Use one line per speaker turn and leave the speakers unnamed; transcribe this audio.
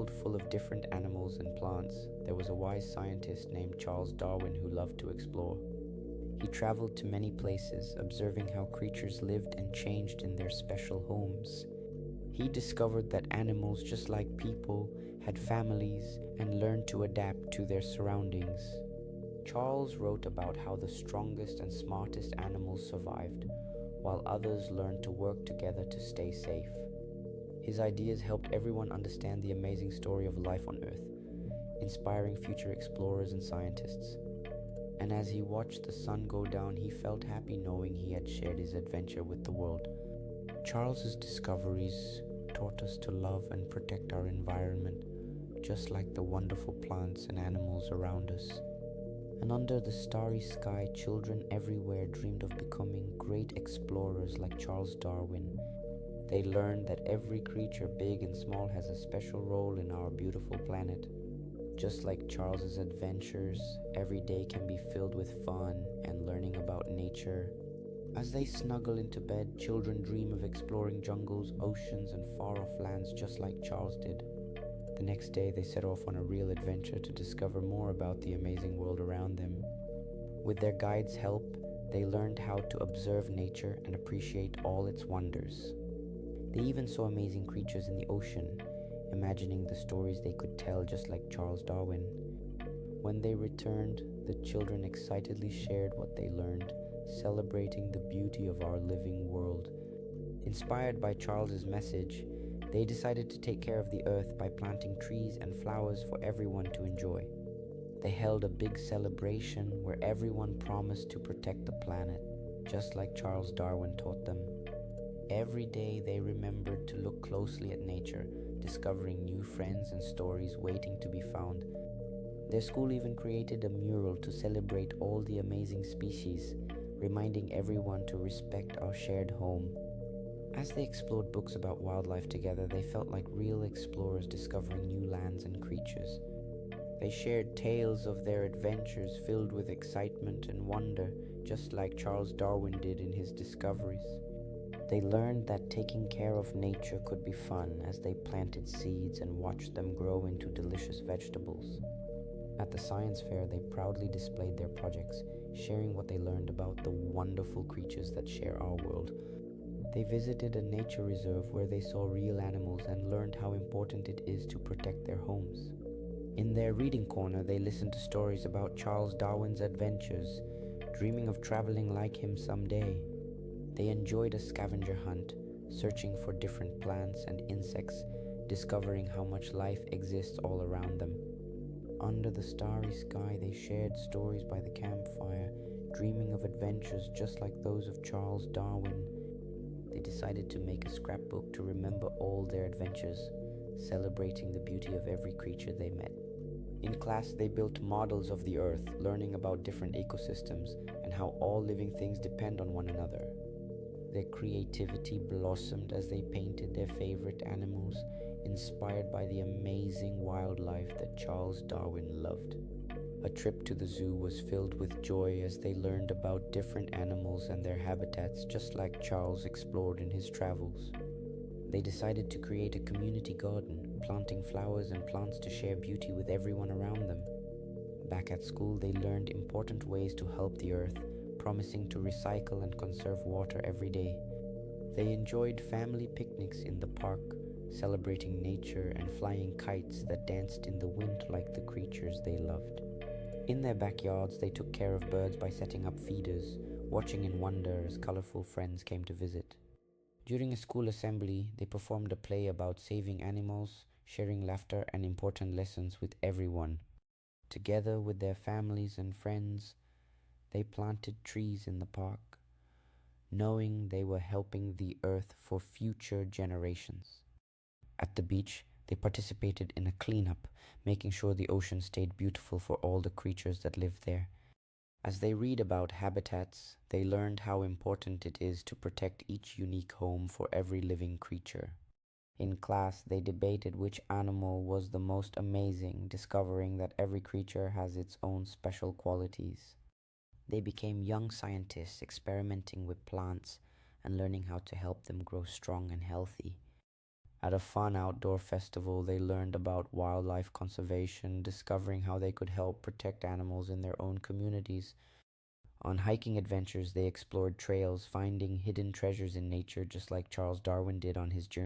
world full of different animals and plants, there was a wise scientist named Charles Darwin who loved to explore. He traveled to many places, observing how creatures lived and changed in their special homes. He discovered that animals, just like people, had families and learned to adapt to their surroundings. Charles wrote about how the strongest and smartest animals survived, while others learned to work together to stay safe. His ideas helped everyone understand the amazing story of life on Earth, inspiring future explorers and scientists. And as he watched the sun go down, he felt happy knowing he had shared his adventure with the world. Charles's discoveries taught us to love and protect our environment, just like the wonderful plants and animals around us. And under the starry sky, children everywhere dreamed of becoming great explorers like Charles Darwin. They learned that every creature, big and small, has a special role in our beautiful planet. Just like Charles's adventures, every day can be filled with fun and learning about nature. As they snuggle into bed, children dream of exploring jungles, oceans, and far-off lands just like Charles did. The next day, they set off on a real adventure to discover more about the amazing world around them. With their guide's help, they learned how to observe nature and appreciate all its wonders. They even saw amazing creatures in the ocean, imagining the stories they could tell just like Charles Darwin. When they returned, the children excitedly shared what they learned, celebrating the beauty of our living world. Inspired by Charles's message, they decided to take care of the earth by planting trees and flowers for everyone to enjoy. They held a big celebration where everyone promised to protect the planet, just like Charles Darwin taught them. Every day they remembered to look closely at nature, discovering new friends and stories waiting to be found. Their school even created a mural to celebrate all the amazing species, reminding everyone to respect our shared home. As they explored books about wildlife together, they felt like real explorers discovering new lands and creatures. They shared tales of their adventures filled with excitement and wonder, just like Charles Darwin did in his discoveries. They learned that taking care of nature could be fun as they planted seeds and watched them grow into delicious vegetables. At the science fair, they proudly displayed their projects, sharing what they learned about the wonderful creatures that share our world. They visited a nature reserve where they saw real animals and learned how important it is to protect their homes. In their reading corner, they listened to stories about Charles Darwin's adventures, dreaming of traveling like him someday. They enjoyed a scavenger hunt, searching for different plants and insects, discovering how much life exists all around them. Under the starry sky, they shared stories by the campfire, dreaming of adventures just like those of Charles Darwin. They decided to make a scrapbook to remember all their adventures, celebrating the beauty of every creature they met. In class, they built models of the earth, learning about different ecosystems and how all living things depend on one another. Their creativity blossomed as they painted their favorite animals, inspired by the amazing wildlife that Charles Darwin loved. A trip to the zoo was filled with joy as they learned about different animals and their habitats, just like Charles explored in his travels. They decided to create a community garden, planting flowers and plants to share beauty with everyone around them. Back at school, they learned important ways to help the earth, promising to recycle and conserve water every day. They enjoyed family picnics in the park, celebrating nature and flying kites that danced in the wind like the creatures they loved. In their backyards, they took care of birds by setting up feeders, watching in wonder as colorful friends came to visit. During a school assembly, they performed a play about saving animals, sharing laughter and important lessons with everyone. Together with their families and friends, they planted trees in the park, knowing they were helping the earth for future generations. At the beach, they participated in a cleanup, making sure the ocean stayed beautiful for all the creatures that lived there. As they read about habitats, they learned how important it is to protect each unique home for every living creature. In class, they debated which animal was the most amazing, discovering that every creature has its own special qualities. They became young scientists, experimenting with plants and learning how to help them grow strong and healthy. At a fun outdoor festival, they learned about wildlife conservation, discovering how they could help protect animals in their own communities. On hiking adventures, they explored trails, finding hidden treasures in nature, just like Charles Darwin did on his journey.